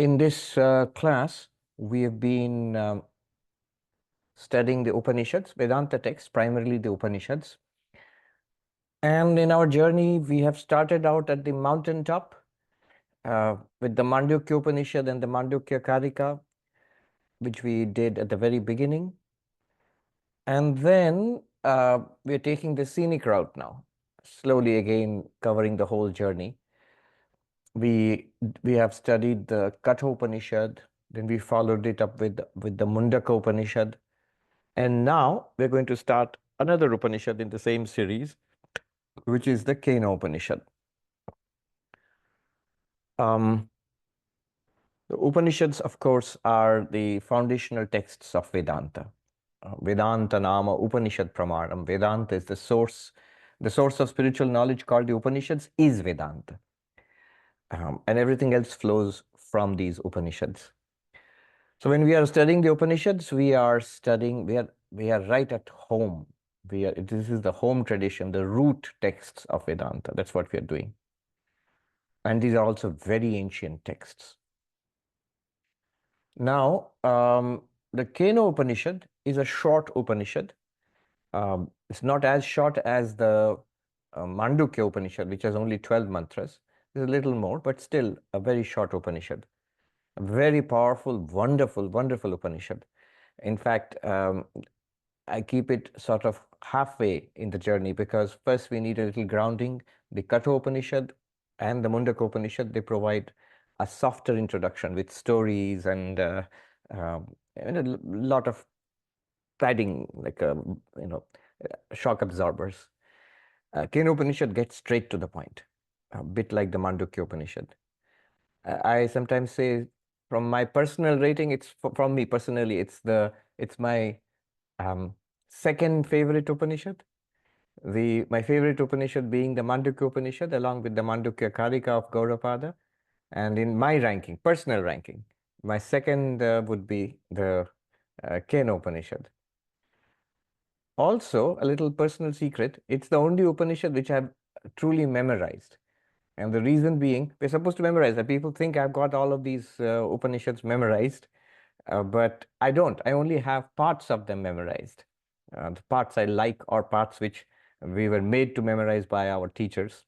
In this class, we have been studying the Upanishads, Vedanta texts, primarily the Upanishads. And in our journey, we have started out at the mountaintop with the Mukhya Upanishad and the Mukhya Karika, which we did at the very beginning. And then we're taking the scenic route now, slowly again covering the whole journey. We have studied the Kena Upanishad, then we followed it up with the Muktikā Upanishad. And now we're going to start another Upanishad in the same series, which is the Kena Upanishad. The Upanishads, of course, are the foundational texts of Vedanta. Vedanta nama Upanishad pramanam. Vedanta is the source of spiritual knowledge called the Upanishads is Vedanta. And everything else flows from these Upanishads. So when we are studying the Upanishads, we are right at home. This is the home tradition, the root texts of Vedanta. That's what we are doing. And these are also very ancient texts. Now, the Kena Upanishad is a short Upanishad. It's not as short as the Mandukya Upanishad, which has only 12 mantras. It's a little more, but still a very short Upanishad. A very powerful, wonderful, wonderful Upanishad. In fact, I keep it sort of halfway in the journey because first we need a little grounding. The Kena Upanishad and the Mukya Upanishad, they provide a softer introduction with stories and a lot of padding, like shock absorbers. Kena Upanishad gets straight to the point, a bit like the Mandukya Upanishad. I sometimes say, from my personal rating, from me personally, it's my second favorite Upanishad. My favorite Upanishad being the Mandukya Upanishad, along with the Mandukya Karika of Gaudapada. And in my ranking, personal ranking, my second would be the Kena Upanishad. Also, a little personal secret, it's the only Upanishad which I've truly memorized. And the reason being, we're supposed to memorize that. People think I've got all of these Upanishads memorized, but I don't. I only have parts of them memorized. The parts I like or parts which we were made to memorize by our teachers.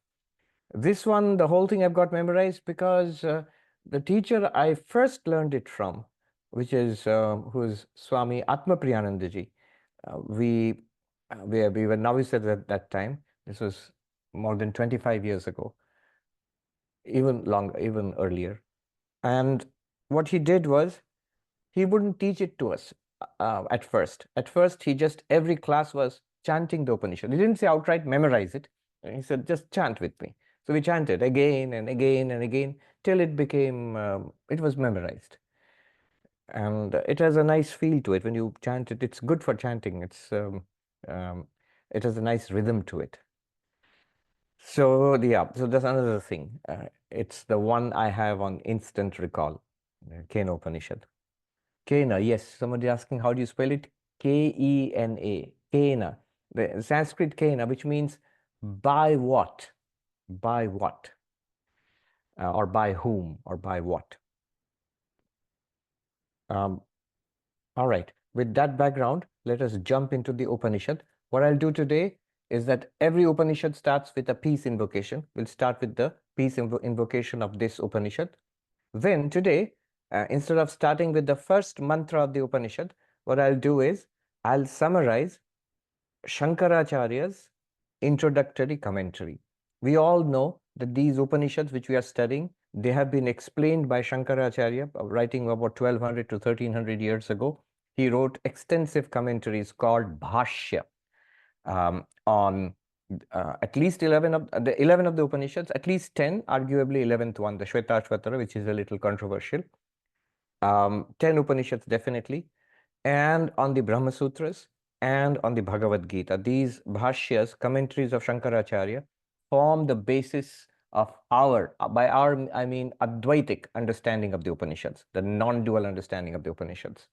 This one, the whole thing I've got memorized because the teacher I first learned it from, which is who's Swami Sarvapriyananda ji. We were novices at that time. This was more than 25 years ago, even longer, even earlier. And what he did was, he wouldn't teach it to us at first. At first, every class was chanting the Upanishad. He didn't say outright memorize it. He said, just chant with me. So we chanted again and again and again till it became, it was memorized. And it has a nice feel to it when you chant it. It's good for chanting. It has a nice rhythm to it. So so that's another thing. It's the one I have on instant recall, Kena Upanishad. Kena, yes. Somebody asking how do you spell it? K-E-N-A. Kena. The Sanskrit Kena, which means by what? By what? Or by whom? Or by what? All right. With that background, let us jump into the Upanishad. What I'll do today is that every Upanishad starts with a peace invocation. We'll start with the peace invocation of this Upanishad. Then today, instead of starting with the first mantra of the Upanishad, what I'll do is I'll summarize Shankaracharya's introductory commentary. We all know that these Upanishads which we are studying, they have been explained by Shankaracharya, writing about 1200 to 1300 years ago. He wrote extensive commentaries called Bhashya on at least 11 of the Upanishads, at least 10, arguably 11th one, the Shvetashvatara, which is a little controversial. 10 Upanishads definitely, and on the Brahma Sutras and on the Bhagavad Gita. These Bhashyas, commentaries of Shankaracharya, form the basis of by our I mean Advaitic understanding of the Upanishads, the non-dual understanding of the Upanishads.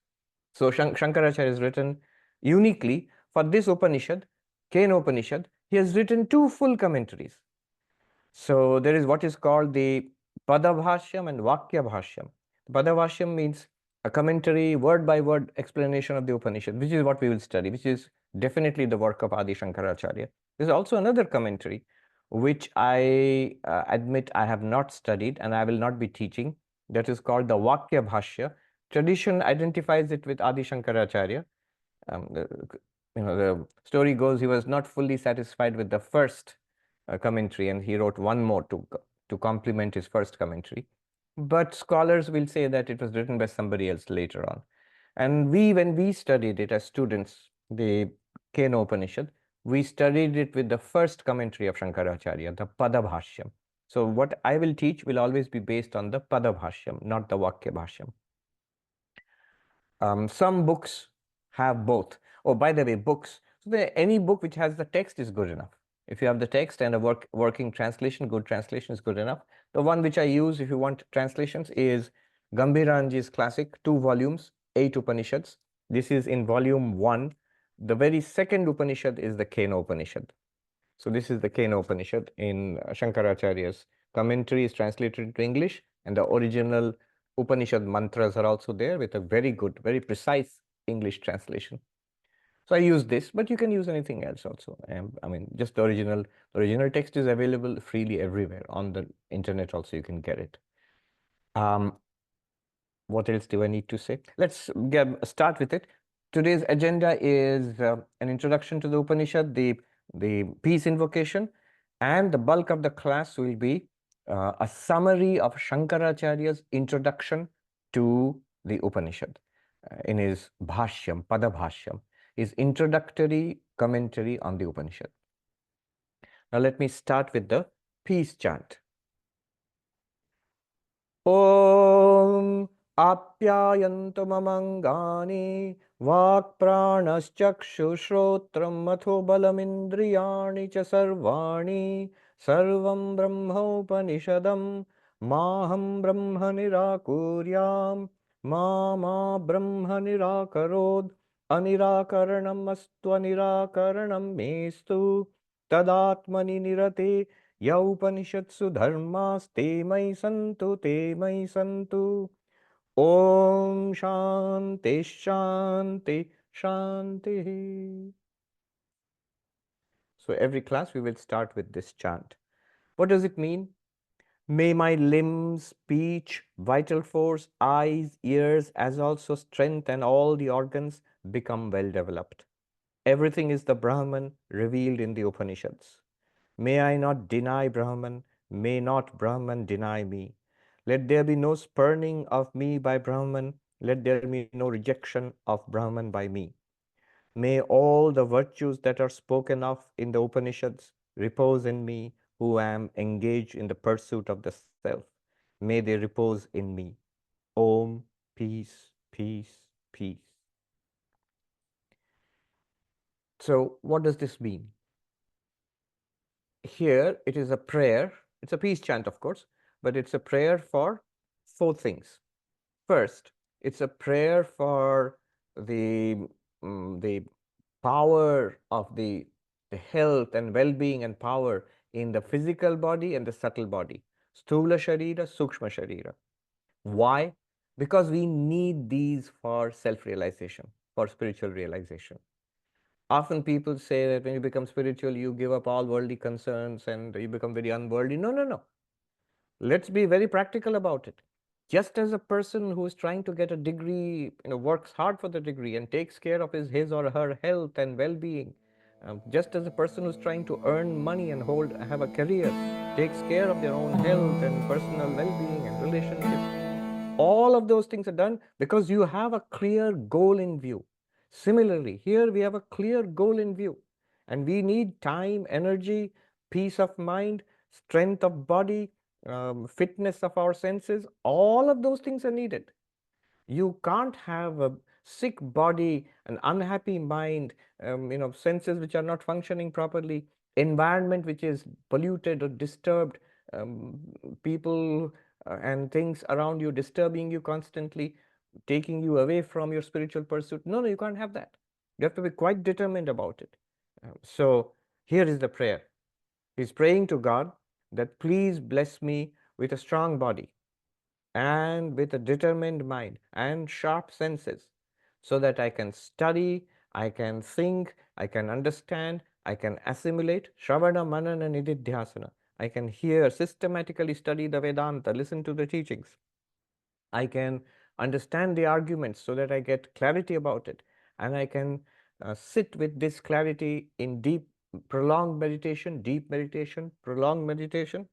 So Shankaracharya has written uniquely for this Upanishad, Kena Upanishad, he has written 2 full commentaries. So there is what is called the Pada Bhashyam and Vakya Bhashyam. Padabhashyam means a commentary, word by word explanation of the Upanishad, which is what we will study, which is definitely the work of Adi Shankaracharya. There's also another commentary, which I admit I have not studied and I will not be teaching. That is called the Vakya Bhashya. Tradition identifies it with Adi Shankaracharya. The story goes he was not fully satisfied with the first commentary, and he wrote one more to complement his first commentary. But scholars will say that it was written by somebody else later on. And when we studied it as students, the Kena Upanishad, we studied it with the first commentary of Shankaracharya, the Padabhashyam. So what I will teach will always be based on the Padabhashyam, not the Vakya Bhashyam. Some books have both. Oh, by the way, books. So any book which has the text is good enough. If you have the text and a working translation, good translation is good enough. The one which I use, if you want translations, is Gambhiranji's classic, 2 volumes, 8 Upanishads. This is in volume 1. The very second Upanishad is the Kena Upanishad. So this is the Kena Upanishad in Shankaracharya's commentary is translated into English, and the original Upanishad mantras are also there with a very good, very precise English translation. So I use this, but you can use anything else also. I mean, just the original text is available freely everywhere on the internet. Also, you can get it. What else do I need to say? Let's start with it. Today's agenda is an introduction to the Upanishad, the peace invocation, and the bulk of the class will be a summary of Shankaracharya's introduction to the Upanishad in his Bhashyam, Padabhashyam, his introductory commentary on the Upanishad. Now let me start with the peace chant. Om आप्यायन्तु ममङ्गानि वाक्प्राणश्चक्षुश्रोत्रं मथो बलमिन्द्रियाणि च सर्वाणि सर्वं ब्रह्मोपनिषदं माहं ब्रह्म निराकुर्यां मा ब्रह्म निराकरोत् अनिराकरणम् अस्त्वनिराकरणं मेस्तु तदात्मनि निरते य उपनिषत्सु धर्मास्ते मयि सन्तु Om Shanti Shanti Shanti. So every class we will start with this chant. What does it mean? May my limbs, speech, vital force, eyes, ears, as also strength and all the organs become well developed. Everything is the Brahman revealed in the Upanishads. May I not deny Brahman, may not Brahman deny me. Let there be no spurning of me by Brahman, let there be no rejection of Brahman by me. May all the virtues that are spoken of in the Upanishads repose in me, who am engaged in the pursuit of the self. May they repose in me. Om, peace, peace, peace. So what does this mean? Here it is a prayer. It's a peace chant, of course, but it's a prayer for 4 things. First, it's a prayer for the power of the health and well-being and power in the physical body and the subtle body. Sthula Sharira, Sukshma Sharira. Why? Because we need these for self-realization, for spiritual realization. Often people say that when you become spiritual, you give up all worldly concerns and you become very unworldly. No, no, no. Let's be very practical about it. Just as a person who is trying to get a degree, works hard for the degree and takes care of his or her health and well-being, just as a person who's trying to earn money and have a career, takes care of their own health and personal well-being and relationships, all of those things are done because you have a clear goal in view. Similarly, here we have a clear goal in view, and we need time, energy, peace of mind, strength of body, fitness of our senses. All of those things are needed. You can't have a sick body, an unhappy mind, senses which are not functioning properly, environment which is polluted or disturbed, people and things around you disturbing you constantly, taking you away from your spiritual pursuit. No, you can't have that. You have to be quite determined about it. So here is the prayer. He's praying to God that please bless me with a strong body. and with a determined mind and sharp senses, so that I can study, I can think, I can understand, I can assimilate, Shravana, Manana, Nididhyasana. I can hear, systematically study the Vedanta, listen to the teachings. I can understand the arguments so that I get clarity about it. And I can sit with this clarity in deep, prolonged meditation, prolonged meditation,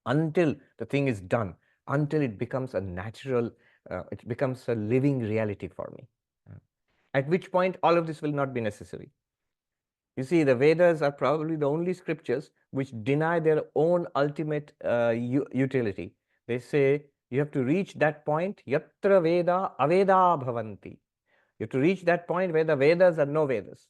until the thing is done, until it becomes a natural, it becomes a living reality for me. At which point, all of this will not be necessary. You see, the Vedas are probably the only scriptures which deny their own ultimate utility. They say you have to reach that point, yatra Veda Aveda Bhavanti. You have to reach that point where the Vedas are no Vedas.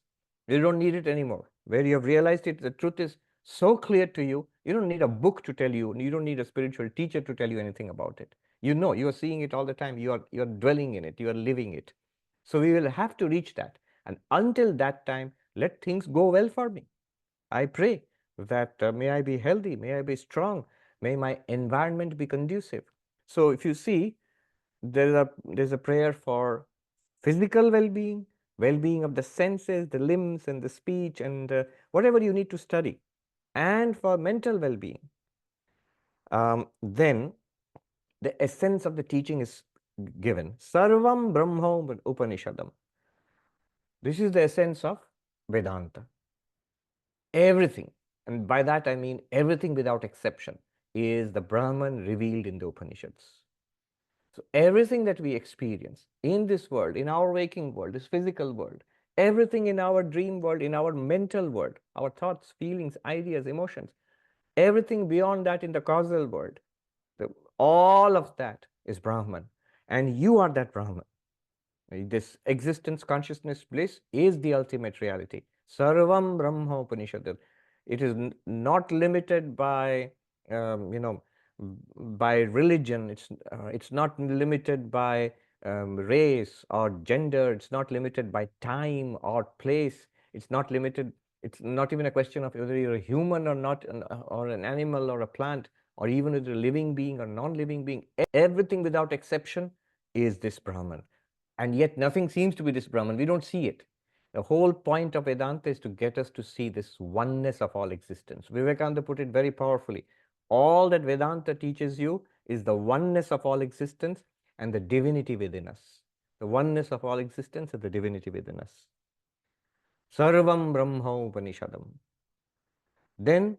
You don't need it anymore. Where you have realized it, the truth is so clear to you, you don't need a book to tell you, you don't need a spiritual teacher to tell you anything about it. You know, you are seeing it all the time, you are dwelling in it, you are living it. So we will have to reach that. And until that time, let things go well for me. I pray that may I be healthy, may I be strong, may my environment be conducive. So if you see, there's a prayer for physical well-being, well-being of the senses, the limbs and the speech and whatever you need to study, and for mental well-being. Then the essence of the teaching is given. Sarvam Brahma Upanishadam. This is the essence of Vedanta. Everything, and by that I mean everything without exception, is the Brahman revealed in the Upanishads. So everything that we experience in this world, in our waking world, this physical world, everything in our dream world, in our mental world, our thoughts, feelings, ideas, emotions, everything beyond that in the causal world, all of that is Brahman. And you are that Brahman. This existence, consciousness, bliss is the ultimate reality. Sarvam Brahma Upanishad. It is not limited by, by religion. It's not limited by race or gender. It's not limited by time or place. It's not limited. It's not even a question of whether you're a human or not, or an animal or a plant, or even whether a living being or non-living being. Everything without exception is this Brahman. And yet nothing seems to be this Brahman. We don't see it. The whole point of Vedanta is to get us to see this oneness of all existence. Vivekananda put it very powerfully. All that Vedanta teaches you is the oneness of all existence and the divinity within us. The oneness of all existence and the divinity within us. Sarvam Brahma Upanishadam. Then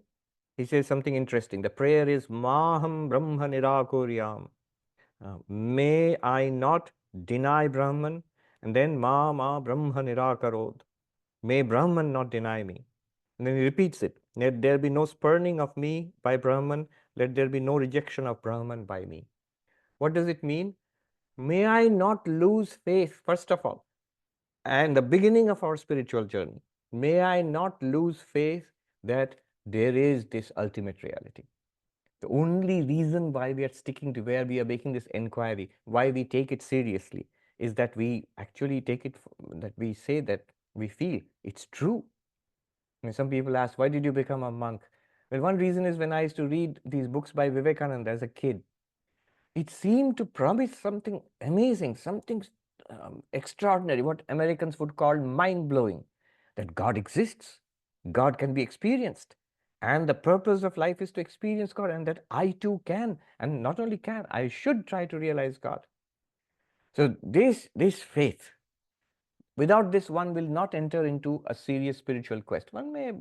he says something interesting. The prayer is Maham Brahma Nirakuryam. May I not deny Brahman, and then Ma Brahma Nirakarod. May Brahman not deny me. And then he repeats it. Let there be no spurning of me by Brahman. Let there be no rejection of Brahman by me. What does it mean? May I not lose faith, first of all, and the beginning of our spiritual journey. May I not lose faith that there is this ultimate reality. The only reason why we are sticking to where we are making this inquiry, why we take it seriously, is that we actually take it, that we say that we feel it's true. And some people ask, why did you become a monk? Well, one reason is when I used to read these books by Vivekananda as a kid, it seemed to promise something amazing, something extraordinary, what Americans would call mind-blowing, that God exists, God can be experienced, and the purpose of life is to experience God, and that I too can, and not only can, I should try to realize God. So this faith, without this, one will not enter into a serious spiritual quest. One may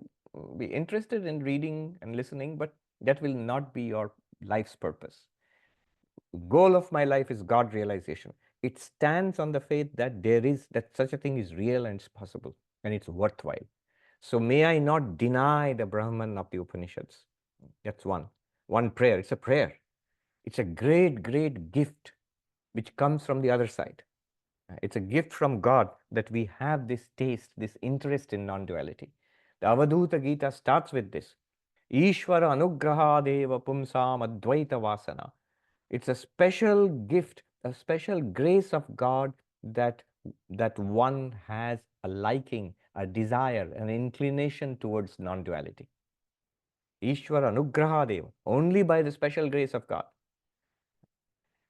be interested in reading and listening, but that will not be your life's purpose. Goal of my life is God realization. It stands on the faith that there is, that such a thing is real and it's possible and it's worthwhile. So may I not deny the Brahman of the Upanishads. That's one prayer. It's a prayer. It's a great, great gift which comes from the other side. It's a gift from God that we have this taste, this interest in non-duality. The Avadhuta Gita starts with this. Ishvara anugraha deva pumsam advaita vasana. It's a special gift, a special grace of God that one has a liking, a desire, an inclination towards non-duality. Ishvara anugraha deva, only by the special grace of God.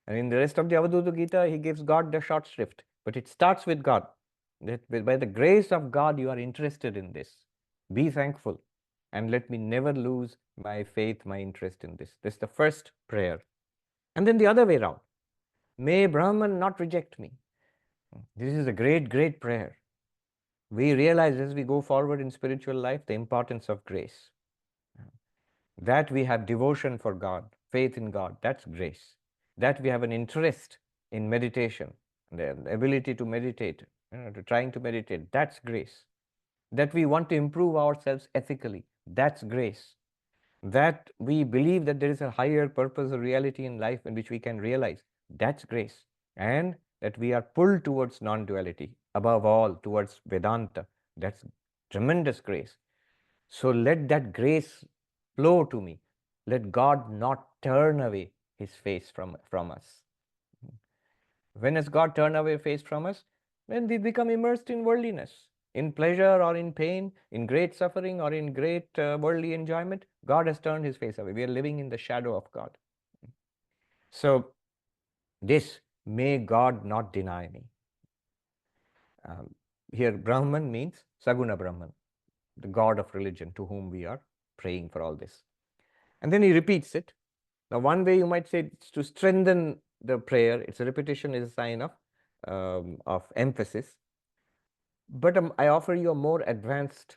And in the rest of the Avadhuta Gita, he gives God the short shrift. But it starts with God. That by the grace of God, you are interested in this. Be thankful. And let me never lose my faith, my interest in this. This is the first prayer. And then the other way around. May Brahman not reject me. This is a great, great prayer. We realize as we go forward in spiritual life the importance of grace. That we have devotion for God, faith in God, that's grace. That we have an interest in meditation, the ability to meditate, to trying to meditate, that's grace. That we want to improve ourselves ethically, that's grace. That we believe that there is a higher purpose or reality in life in which we can realize, that's grace. And that we are pulled towards non-duality, above all towards Vedanta, that's tremendous grace. So let that grace flow to me. Let God not turn away his face from us. When has God turned away his face from us? When we become immersed in worldliness, in pleasure or in pain, in great suffering or in great worldly enjoyment, God has turned his face away. We are living in the shadow of God. So this, may God not deny me. Here Brahman means Saguna Brahman, the God of religion to whom we are praying for all this. And then he repeats it. Now, one way you might say it's to strengthen the prayer. Its repetition is a sign of emphasis. But I offer you a more advanced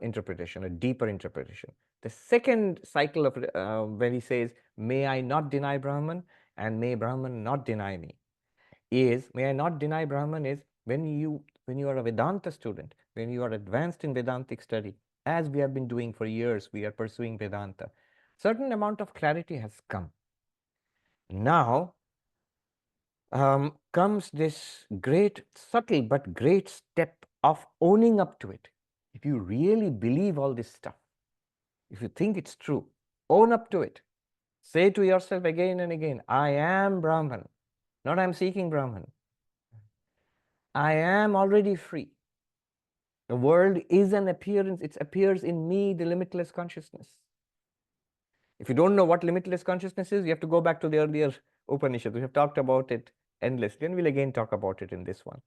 interpretation, a deeper interpretation. The second cycle of when he says, "May I not deny Brahman, and may Brahman not deny me," is, may I not deny Brahman is when you are a Vedanta student, when you are advanced in Vedantic study, as we have been doing for years, we are pursuing Vedanta. Certain amount of clarity has come. Now comes this great, subtle but great step of owning up to it. If you really believe all this stuff, if you think it's true, own up to it. Say to yourself again and again, I am Brahman, not I'm seeking Brahman. I am already free. The world is an appearance, it appears in me, the limitless consciousness. If you don't know what limitless consciousness is, you have to go back to the earlier Upanishads. We have talked about it endlessly, and we'll again talk about it in this one.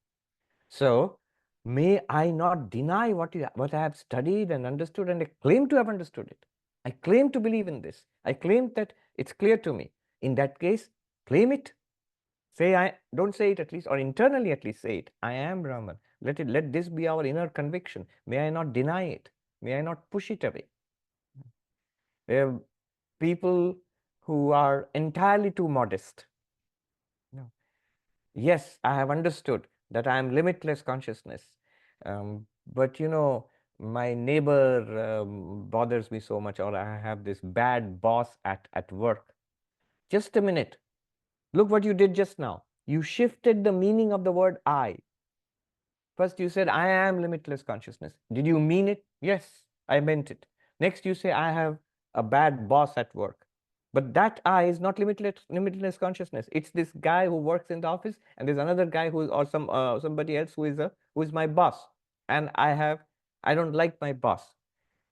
So, may I not deny what I have studied and understood, and I claim to have understood it. I claim to believe in this. I claim that it's clear to me. In that case, claim it. Don't say it at least, or internally at least say it. I am Brahman. Let this be our inner conviction. May I not deny it. May I not push it away. There are people who are entirely too modest. No. Yes, I have understood that I am limitless consciousness. But my neighbor bothers me so much, or I have this bad boss at work. Just a minute. Look what you did just now. You shifted the meaning of the word I. First you said, I am limitless consciousness. Did you mean it? Yes, I meant it. Next you say, I have a bad boss at work. But that I is not limitless consciousness. It's this guy who works in the office, and there's another guy who is, or somebody else who is my boss. And I don't like my boss.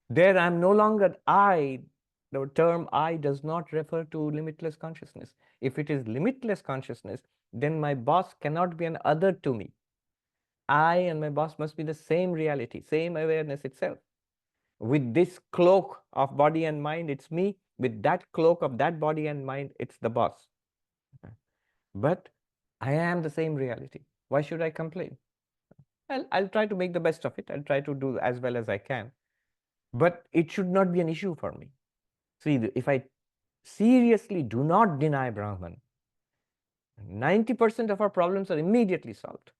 There I'm no longer I. The term I does not refer to limitless consciousness. If it is limitless consciousness, then my boss cannot be an other to me. I and my boss must be the same reality, same awareness itself. With this cloak of body and mind, it's me. With that cloak of that body and mind, it's the boss. But I am the same reality. Why should I complain? I'll try to make the best of it. I'll try to do as well as I can. But it should not be an issue for me. See, if I seriously do not deny Brahman, 90% of our problems are immediately solved,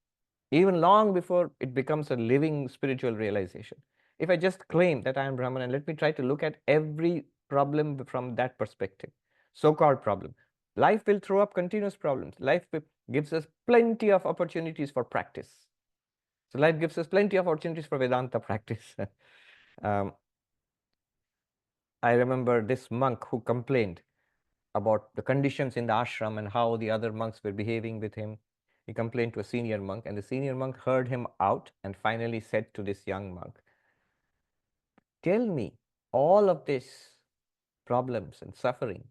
even long before it becomes a living spiritual realization. If I just claim that I am Brahman, and let me try to look at every problem from that perspective, so-called problem, life will throw up continuous problems. Life gives us plenty of opportunities for practice. So life gives us plenty of opportunities for Vedanta practice. I remember this monk who complained about the conditions in the ashram and how the other monks were behaving with him. He complained to a senior monk, and the senior monk heard him out and finally said to this young monk, tell me, all of these problems and suffering,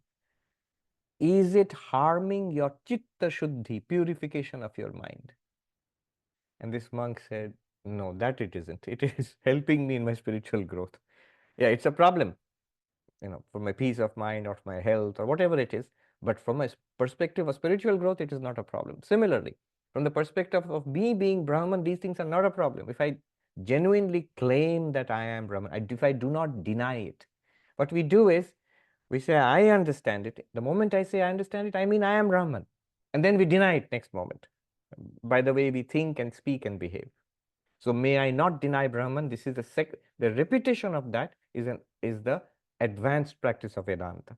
is it harming your chitta shuddhi, purification of your mind? And this monk said, no, that it isn't. It is helping me in my spiritual growth. Yeah, it's a problem, for my peace of mind or my health or whatever it is. But from a perspective of spiritual growth, it is not a problem. Similarly, from the perspective of me being Brahman, these things are not a problem. If I genuinely claim that I am Brahman, if I do not deny it, what we do is we say, I understand it. The moment I say I understand it, I mean I am Brahman. And then we deny it next moment by the way we think and speak and behave. So may I not deny Brahman. This is the repetition of that is the advanced practice of Vedanta.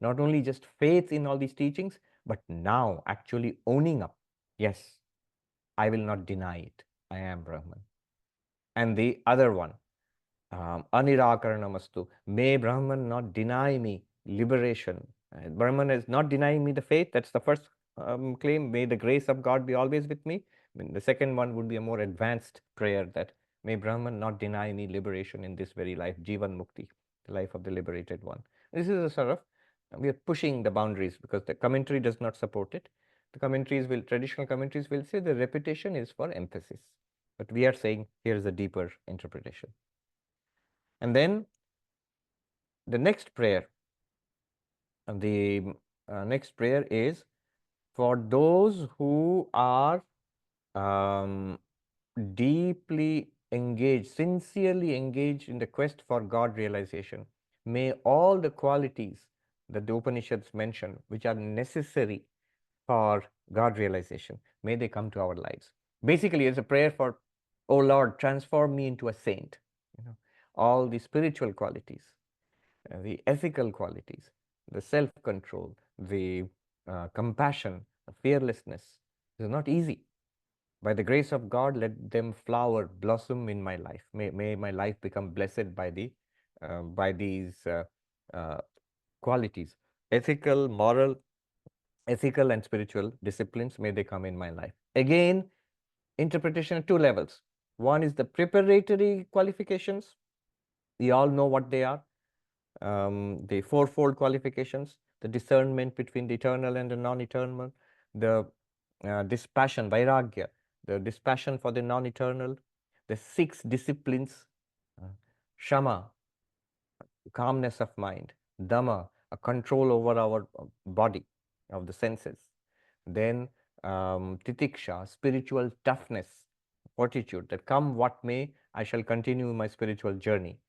Not only just faith in all these teachings, but now actually owning up. Yes, I will not deny it. I am Brahman. And the other one, Anirakarnamastu. May Brahman not deny me liberation. Brahman is not denying me the faith. That's the first claim. May the grace of God be always with me. The second one would be a more advanced prayer that may Brahman not deny me liberation in this very life, Jivan Mukti, the life of the liberated one. This is a sort of, we are pushing the boundaries because the commentary does not support it. The traditional commentaries will say the repetition is for emphasis. But we are saying here is a deeper interpretation. And then the next prayer, next prayer is for those who are deeply engaged, sincerely engaged in the quest for God realization. May all the qualities that the Upanishads mention, which are necessary for God realization, may they come to our lives. Basically, it's a prayer for, oh Lord, transform me into a saint. All the spiritual qualities, the ethical qualities, the self-control, the compassion, the fearlessness. It is not easy. By the grace of God, let them flower, blossom in my life. May my life become blessed by these qualities. Ethical and spiritual disciplines, may they come in my life. Again, interpretation at two levels. One is the preparatory qualifications. We all know what they are. The fourfold qualifications, the discernment between the eternal and the non-eternal, the dispassion, vairagya, the dispassion for the non-eternal, the 6 disciplines, shama, calmness of mind, dhamma, a control over our body, of the senses, then titiksha, spiritual toughness, fortitude, that come what may, I shall continue my spiritual journey.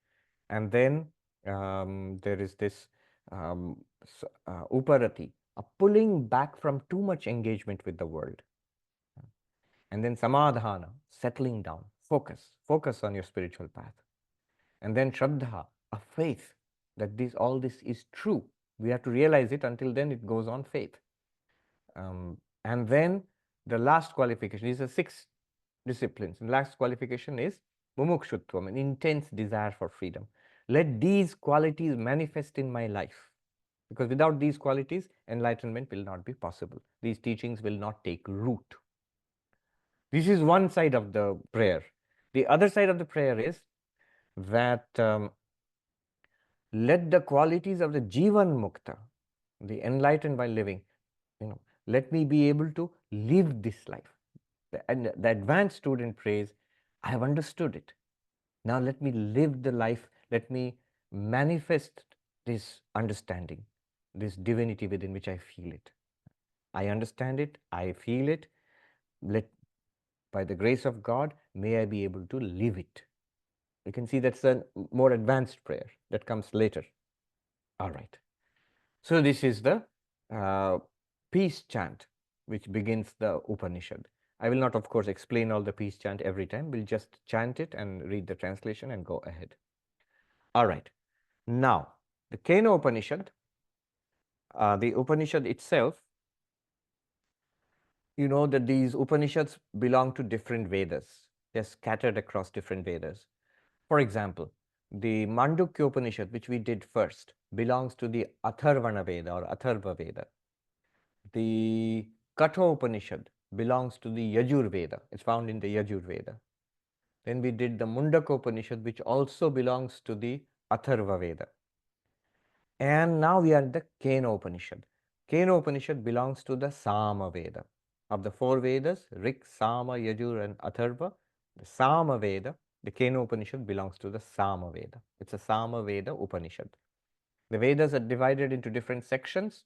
And then there is this uparati, a pulling back from too much engagement with the world. And then samadhana, settling down, focus on your spiritual path. And then shraddha, a faith that all this is true. We have to realize it. Until then, it goes on faith. And then the last qualification, these are 6 disciplines. The last qualification is mumukshutvam, an intense desire for freedom. Let these qualities manifest in my life, because without these qualities, enlightenment will not be possible. These teachings will not take root. This is one side of the prayer. The other side of the prayer is that let the qualities of the Jivan Mukta, the enlightened by living, let me be able to live this life. And the advanced student prays, I have understood it. Now let me live the life, let me manifest this understanding, this divinity within which I feel it. I understand it, I feel it. By the grace of God, may I be able to live it. You can see that's a more advanced prayer that comes later. All right. So this is the peace chant which begins the Upanishad. I will not, of course, explain all the peace chant every time. We'll just chant it and read the translation and go ahead. All right. Now, the Kena Upanishad, the Upanishad itself, you know that these Upanishads belong to different Vedas. They're scattered across different Vedas. For example, the Mandukya Upanishad, which we did first, belongs to the Atharvana Veda or Atharva Veda. The Katha Upanishad belongs to the Yajur Veda. It's found in the Yajur Veda. Then we did the Mundaka Upanishad, which also belongs to the Atharva Veda. And now we are in the Kena Upanishad. Kena Upanishad belongs to the Samaveda. Of the four Vedas, Rig, Sama, Yajur and Atharva, the Samaveda, the Kena Upanishad belongs to the Samaveda. It's a Samaveda Upanishad. The Vedas are divided into different sections.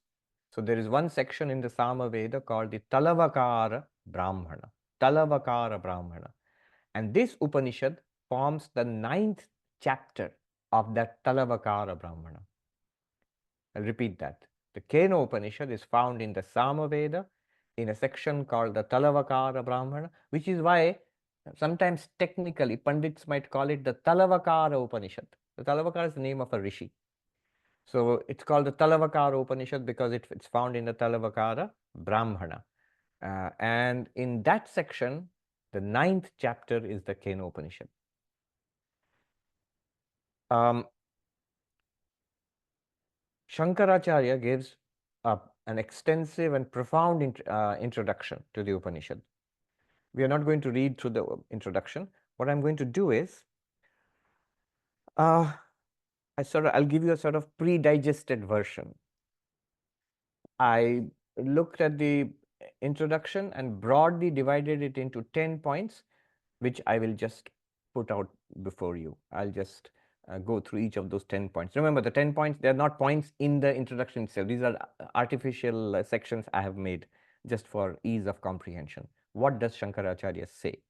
So there is one section in the Samaveda called the Talavakara Brahmana. Talavakara Brahmana. And this Upanishad forms the 9th chapter of that Talavakara Brahmana. I'll repeat that. The Kena Upanishad is found in the Samaveda in a section called the Talavakara Brahmana, which is why sometimes technically Pandits might call it the Talavakara Upanishad. The Talavakara is the name of a rishi. So it's called the Talavakara Upanishad because it's found in the Talavakara Brahmana. And in that section, the 9th chapter is the Kena Upanishad. Shankaracharya gives an extensive and profound introduction to the Upanishad. We are not going to read through the introduction. What I'm going to do is, I'll give you a sort of pre-digested version. I looked at the introduction and broadly divided it into 10 points, which I will just put out before you. I'll just go through each of those 10 points. Remember, the 10 points, they're not points in the introduction itself. These are artificial sections I have made just for ease of comprehension. What does Shankaracharya say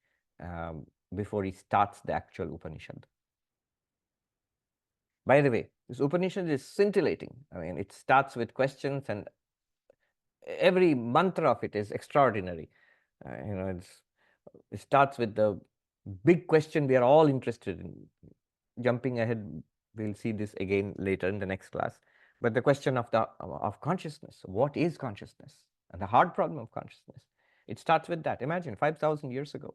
before he starts the actual Upanishad? By the way, this Upanishad is scintillating. I mean, it starts with questions and every mantra of it is extraordinary. It starts with the big question we are all interested in. Jumping ahead, we'll see this again later in the next class. But the question of consciousness, what is consciousness? And the hard problem of consciousness. It starts with that. Imagine 5,000 years ago.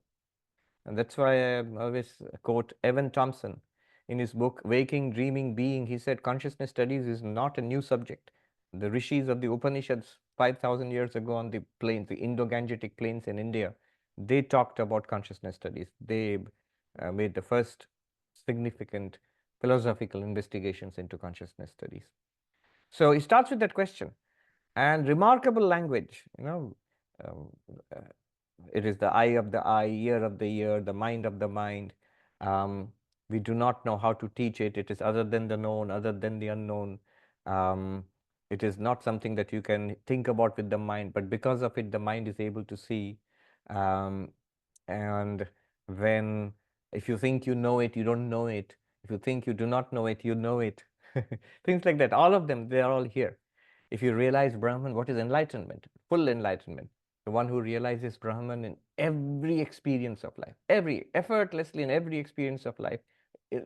And that's why I always quote Evan Thompson in his book, Waking, Dreaming, Being. He said consciousness studies is not a new subject. The rishis of the Upanishads 5,000 years ago on the plains, the Indo-Gangetic plains in India, they talked about consciousness studies. They made the first significant philosophical investigations into consciousness studies. So it starts with that question, and remarkable language, it is the eye of the eye, ear of the ear, the mind of the mind. We do not know how to teach it. It is other than the known, other than the unknown. It is not something that you can think about with the mind, but because of it, the mind is able to see. And if you think you know it, you don't know it. If you think you do not know it, you know it. Things like that. All of them, they are all here. If you realize Brahman, what is enlightenment? Full enlightenment. The one who realizes Brahman in every experience of life, effortlessly in every experience of life,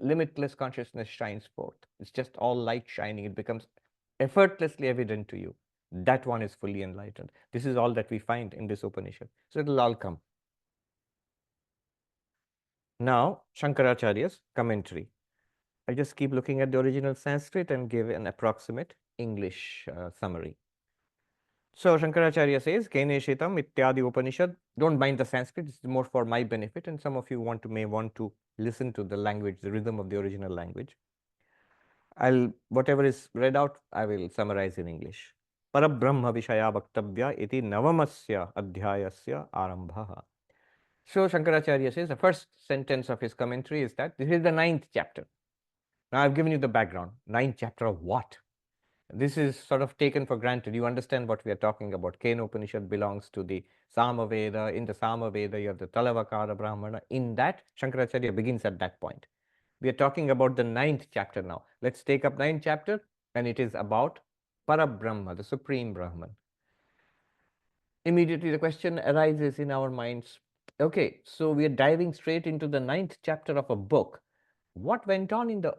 limitless consciousness shines forth. It's just all light shining. It becomes effortlessly evident to you. That one is fully enlightened. This is all that we find in this Upanishad. So it'll all come. Now, Shankaracharya's commentary. I'll just keep looking at the original Sanskrit and give an approximate English summary. So Shankaracharya says, Keneshitam Ityadi Upanishad. Don't mind the Sanskrit, it's more for my benefit, and some of you may want to listen to the language, the rhythm of the original language. Whatever is read out, I will summarize in English. Parabrahma Vishaya Vaktavya iti navamasya adhyayasya arambhaha. So Shankaracharya says, the first sentence of his commentary is that this is the 9th chapter. Now I've given you the background. 9th chapter of what? This is sort of taken for granted. You understand what we are talking about. Kena Upanishad belongs to the Samaveda. In the Samaveda, you have the Talavakara Brahmana. In that, Shankaracharya begins at that point. We are talking about the 9th chapter now. Let's take up 9th chapter, and it is about Parabrahma, the Supreme Brahman. Immediately the question arises in our minds, okay, so we are diving straight into the 9th chapter of a book. What went on in the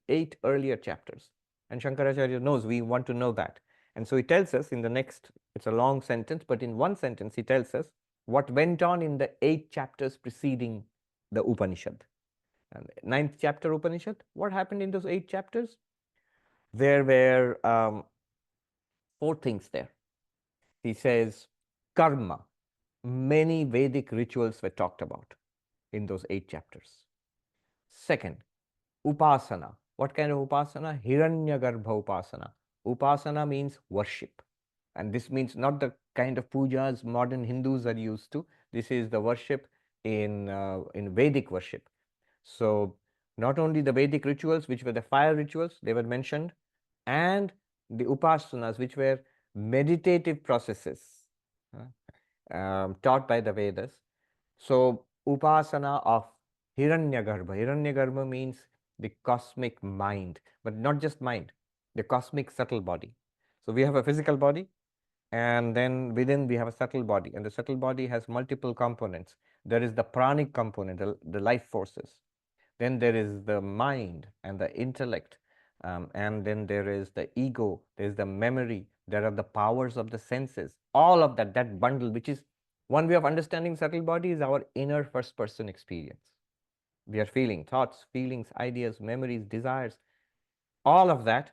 8 earlier chapters? And Shankaracharya knows we want to know that. And so he tells us in the next, it's a long sentence, but in one sentence he tells us what went on in the 8 chapters preceding the Upanishad. And 9th chapter Upanishad, what happened in those 8 chapters? There were 4 things there. He says, karma, many Vedic rituals were talked about in those 8 chapters. Second, upasana. What kind of upasana? Hiranyagarbha upasana. Upasana means worship. And this means not the kind of pujas modern Hindus are used to. This is the worship in Vedic worship. So not only the Vedic rituals, which were the fire rituals, they were mentioned, and the upasanas, which were meditative processes taught by the Vedas. So upasana of Hiranyagarbha. Hiranyagarbha means the cosmic mind, but not just mind, the cosmic subtle body. So we have a physical body, and then within we have a subtle body, and the subtle body has multiple components. There is the pranic component, the life forces. Then there is the mind and the intellect, and then there is the ego, there is the memory, there are the powers of the senses. All of that, that bundle, which is one way of understanding subtle body, is our inner first person experience. We are feeling thoughts, feelings, ideas, memories, desires, all of that.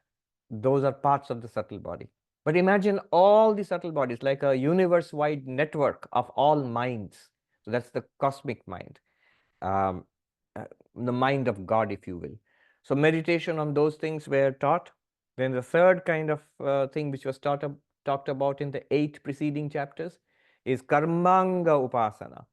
Those are parts of the subtle body. But imagine all the subtle bodies like a universe-wide network of all minds. So that's the cosmic mind, um, uh, the mind of God, if you will. So meditation on those things were taught. Then the third kind of thing which was talked about in the 8 preceding chapters is karmanga upasana,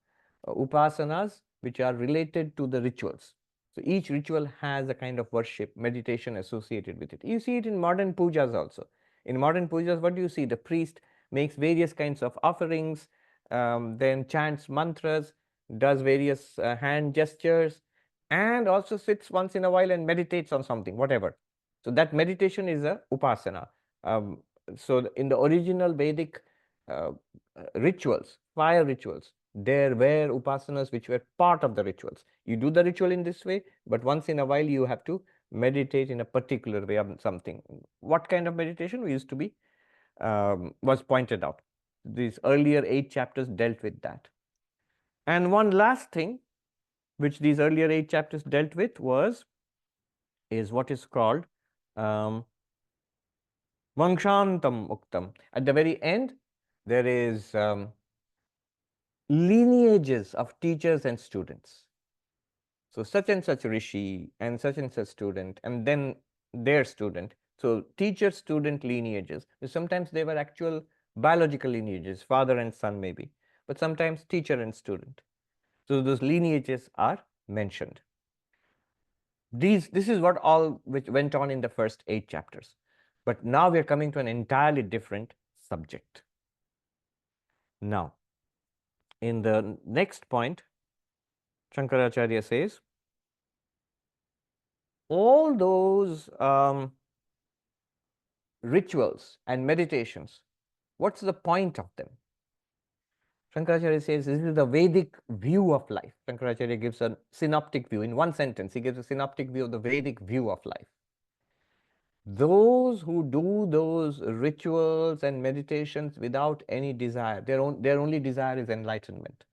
upasanas which are related to the rituals. So each ritual has a kind of worship, meditation associated with it. You see it in modern pujas also. In modern pujas, what do you see? The priest makes various kinds of offerings, then chants mantras, does various hand gestures, and also sits once in a while and meditates on something, whatever. So that meditation is a upasana. So in the original Vedic uh, rituals, fire rituals, there were upasanas which were part of the rituals. You do the ritual in this way, but once in a while you have to meditate in a particular way on something. What kind of meditation used to be was pointed out. These earlier 8 chapters dealt with that. And one last thing which these earlier 8 chapters dealt with is what is called Vangshantam Uktam. At the very end, there is lineages of teachers and students. So such and such rishi and such student, and then their student. So teacher student lineages. Sometimes they were actual biological lineages, father and son maybe, but sometimes teacher and student. So those lineages are mentioned. This is what all which went on in the first 8 chapters. But now we are coming to an entirely different subject. Now, in the next point, Shankaracharya says, all those rituals and meditations, what's the point of them? Shankaracharya says this is the Vedic view of life. Shankaracharya gives a synoptic view. In one sentence, he gives a synoptic view of the Vedic view of life. Those who do those rituals and meditations without any desire, their only desire is enlightenment.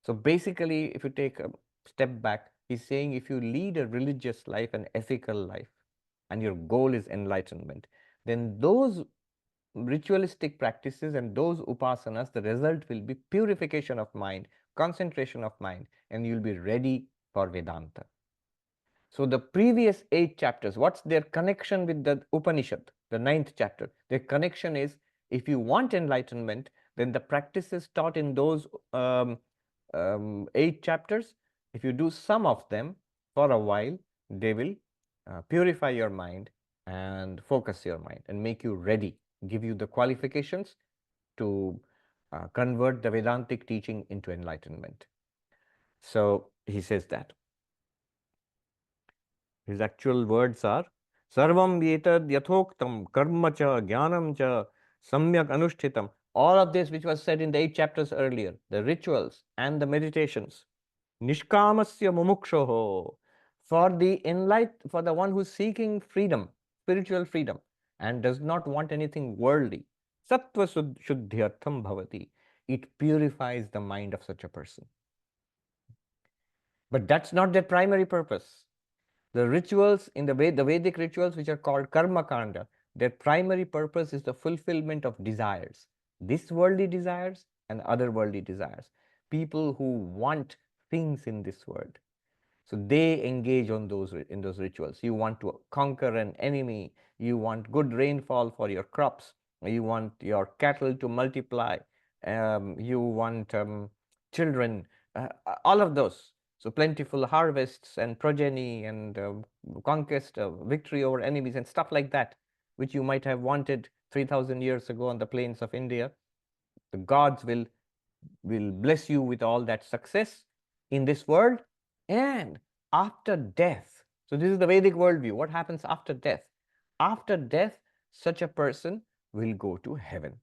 So basically, if you take a step back, he's saying if you lead a religious life, an ethical life, and your goal is enlightenment, then those ritualistic practices and those upasanas, the result will be purification of mind, concentration of mind, and you'll be ready for Vedanta. So the previous 8 chapters, what's their connection with the Upanishad, the 9th chapter? Their connection is, if you want enlightenment, then the practices taught in those 8 chapters, if you do some of them for a while, they will purify your mind and focus your mind and make you ready, give you the qualifications to convert the Vedantic teaching into enlightenment. So he says that. His actual words are, Sarvam etad yathoktam karma cha jnanam cha samyak anushtitam. All of this which was said in the 8 chapters earlier, the rituals and the meditations, nishkamasya mumukshoho, for the one who's seeking freedom, spiritual freedom, and does not want anything worldly, sattva shuddhyartham bhavati. It purifies the mind of such a person. But that's not their primary purpose. The rituals in the Vedic rituals, which are called karma kanda, their primary purpose is the fulfillment of desires, this worldly desires and other worldly desires. People who want things in this world, so they engage on in those rituals. You want to conquer an enemy, you want good rainfall for your crops, you want your cattle to multiply, you want children, all of those. So plentiful harvests and progeny and conquest, victory over enemies and stuff like that, which you might have wanted 3,000 years ago on the plains of India. The gods will bless you with all that success in this world and after death. So this is the Vedic worldview. What happens after death? After death, such a person will go to heaven,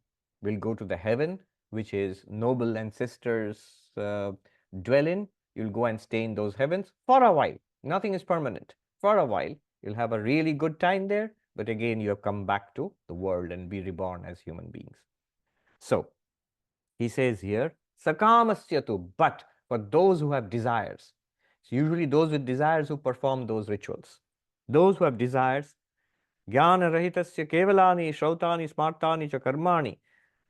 will go to the heaven which is noble ancestors dwell in. You'll go and stay in those heavens for a while. Nothing is permanent. For a while, you'll have a really good time there, but again, you have come back to the world and be reborn as human beings. So he says here, sakamasyatu, but for those who have desires. It's usually those with desires who perform those rituals. Those who have desires, jnana rahitasya kevalani shrautani smartani cha karmani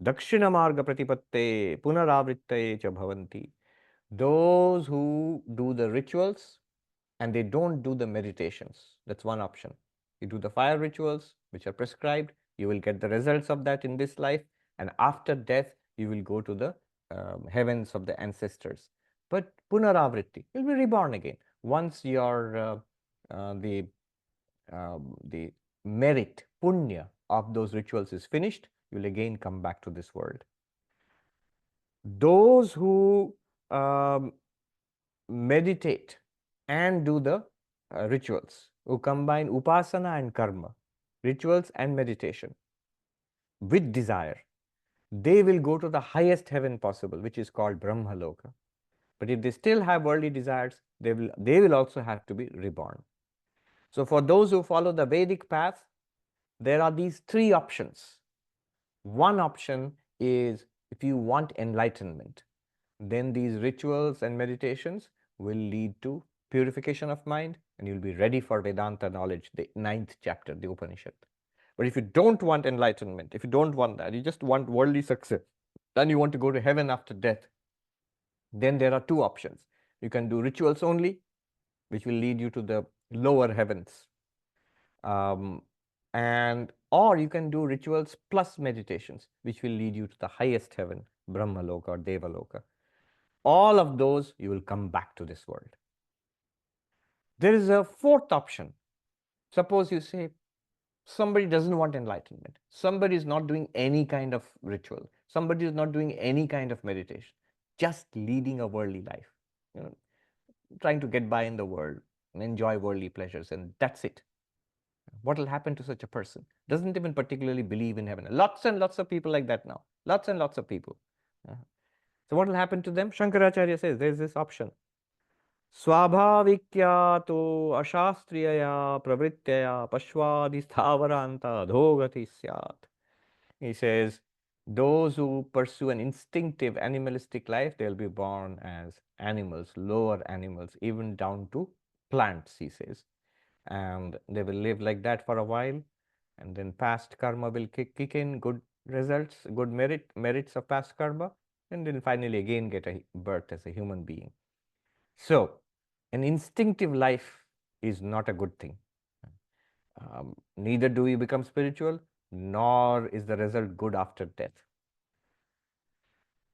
dakshina marga pratipatte punaravritte cha bhavanti. Those who do the rituals and they don't do the meditations. That's one option. You do the fire rituals, which are prescribed, you will get the results of that in this life, and after death, you will go to the heavens of the ancestors. But punaravritti, you'll be reborn again. Once your the merit, punya of those rituals is finished, you'll again come back to this world. Those who meditate and do the rituals, who combine upasana and karma, rituals and meditation with desire, they will go to the highest heaven possible, which is called Brahmaloka. But if they still have worldly desires, they will also have to be reborn. So for those who follow the Vedic path, there are these three options. One option is if you want enlightenment, then these rituals and meditations will lead to purification of mind and you'll be ready for Vedanta knowledge, the 9th chapter, the Upanishad. But if you don't want enlightenment, if you don't want that, you just want worldly success, then you want to go to heaven after death, then there are two options. You can do rituals only, which will lead you to the lower heavens. Or you can do rituals plus meditations, which will lead you to the highest heaven, Brahmaloka or Devaloka. All of those, you will come back to this world. There is a fourth option. Suppose you say, somebody doesn't want enlightenment. Somebody is not doing any kind of ritual. Somebody is not doing any kind of meditation, just leading a worldly life, trying to get by in the world and enjoy worldly pleasures, and that's it. What will happen to such a person? Doesn't even particularly believe in heaven. Lots and lots of people like that now. Lots and lots of people. So what will happen to them? Shankaracharya says there's this option. Swabhavikya to ashastriyaya pravrityaya pashvadi sthavaranta adhogati syat. He says, those who pursue an instinctive animalistic life, they'll be born as animals, lower animals, even down to plants, he says. And they will live like that for a while, and then past karma will kick in, good results, good merits of past karma, and then finally again get a birth as a human being. So an instinctive life is not a good thing. Neither do we become spiritual, nor is the result good after death.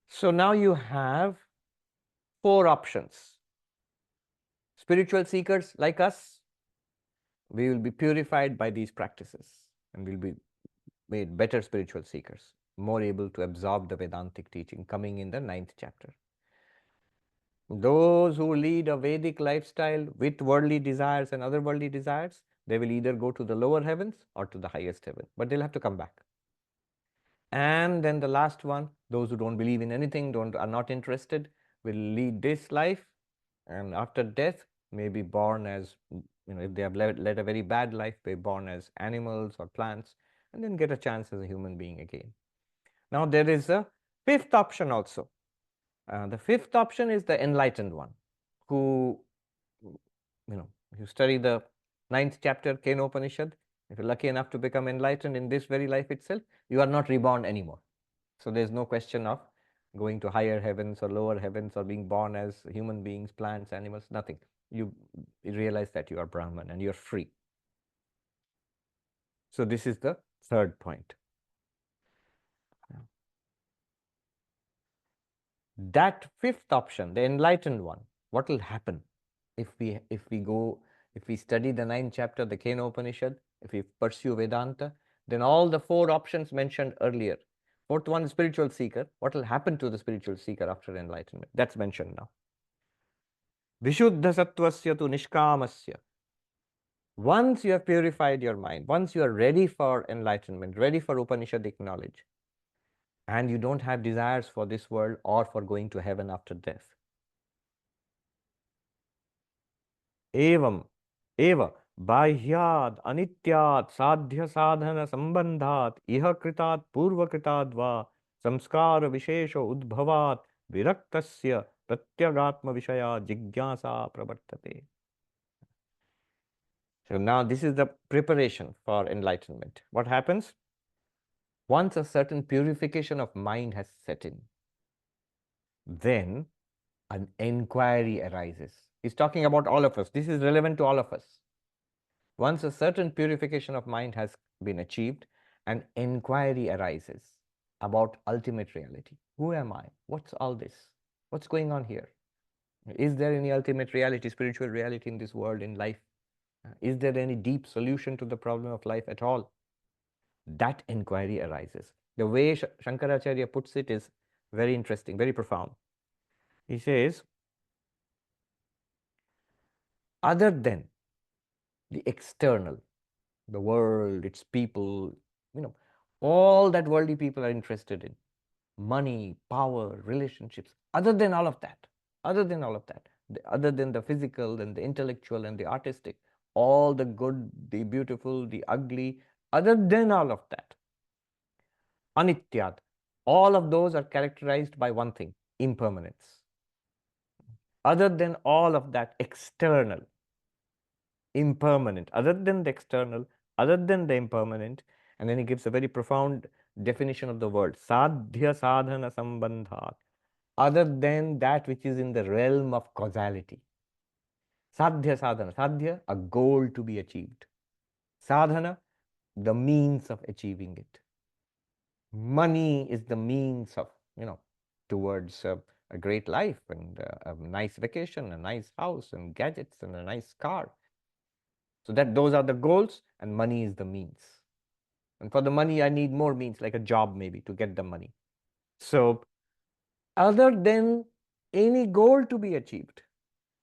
So now you have four options. Spiritual seekers like us, we will be purified by these practices and we'll be made better spiritual seekers, more able to absorb the Vedantic teaching coming in the 9th chapter. Those who lead a Vedic lifestyle with worldly desires and other worldly desires, they will either go to the lower heavens or to the highest heaven, but they'll have to come back. And then the last one, those who don't believe in anything, are not interested, will lead this life, and after death may be born as, if they have led a very bad life, they're born as animals or plants, and then get a chance as a human being again. Now there is a fifth option also. The fifth option is the enlightened one, who, you study the 9th chapter, Kena Upanishad. If you're lucky enough to become enlightened in this very life itself, you are not reborn anymore. So there's no question of going to higher heavens or lower heavens or being born as human beings, plants, animals, nothing. You realize that you are Brahman and you're free. So this is the third point. That fifth option, the enlightened one, what will happen if we study the 9th chapter of the Kena Upanishad, if we pursue Vedanta, then all the 4 options mentioned earlier. 4th one, spiritual seeker. What will happen to the spiritual seeker after enlightenment? That's mentioned now. Vishuddha sattvasya tu nishkamasya. Once you have purified your mind, once you are ready for enlightenment, ready for Upanishadic knowledge, and you don't have desires for this world or for going to heaven after death. Evam, eva, bahyad, anityat, sadhya sadhana sambandhat, iha kritat, purva kritat va, samskara vishesha udbhavat, viraktasya, pratyagatma vishaya, jigyasa pravartate. So now this is the preparation for enlightenment. What happens? Once a certain purification of mind has set in, then an inquiry arises. He's talking about all of us. This is relevant to all of us. Once a certain purification of mind has been achieved, an inquiry arises about ultimate reality. Who am I? What's all this? What's going on here? Is there any ultimate reality, spiritual reality in this world, in life? Is there any deep solution to the problem of life at all? That inquiry arises. The way Shankaracharya puts it is very interesting, very profound. He says, other than the external, the world, its people, all that worldly people are interested in, money, power, relationships, other than all of that, other than the physical and the intellectual and the artistic, all the good, the beautiful, the ugly, other than all of that, anityat, all of those are characterized by one thing, impermanence. Other than all of that external, impermanent, other than the external, other than the impermanent, and then he gives a very profound definition of the word, sadhya sadhana sambandhat, other than that which is in the realm of causality. Sadhya sadhana, sadhya, a goal to be achieved. Sadhana, the means of achieving it. Money is the means of, towards a great life and a nice vacation, a nice house and gadgets and a nice car. So those are the goals, and money is the means. And for the money, I need more means, like a job maybe, to get the money. So other than any goal to be achieved,